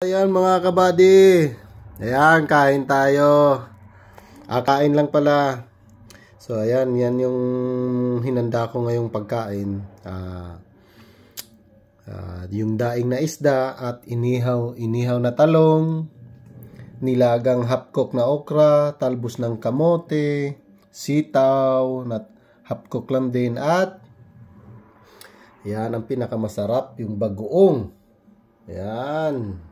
Ayan mga kabady. Ayan, kain tayo. Kain lang pala. So ayan, yan yung hinanda ko ngayong pagkain. Yung daing na isda at inihaw na talong, nilagang half-cook na okra, talbos ng kamote, sitaw na half-cook lang din, at yan ang pinakamasarap, yung bagoong. Yan.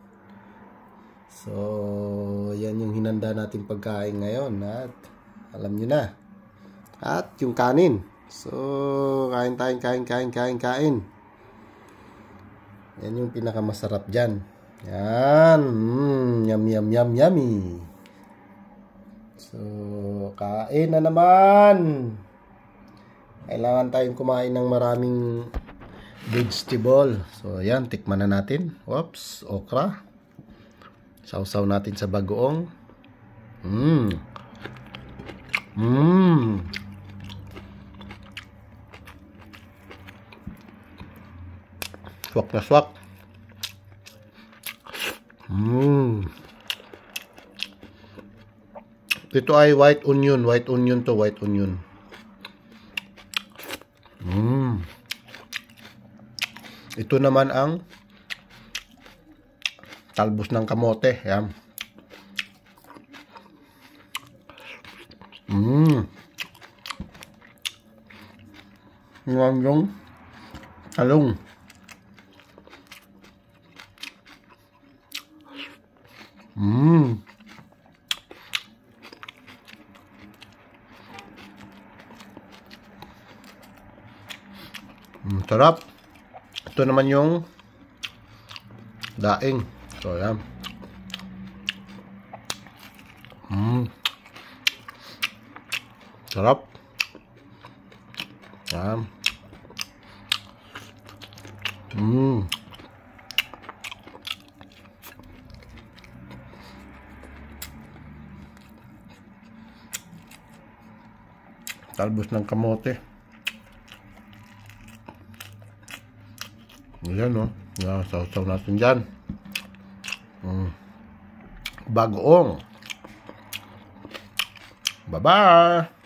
So, yan yung hinanda natin pagkain ngayon, at alam nyo na. At yung kanin. So, kain. Yan yung pinakamasarap dyan. Yan. Yummy. So, kain na naman. Kailangan tayong kumain ng maraming vegetable. So, yan. Tikman na natin. Oops. Okra. Sausaw natin sa bagoong. Swak na swak. Ito ay white onion. White onion to. White onion. Ito naman ang talbos ng kamote. Yan. Yan yung talong. Sarap. Ito naman yung daing. So, yan. Sarap. Yan. Talbos ng kamote. Ayan, no? Sausaw natin dyan. Bagoong. Bye-bye.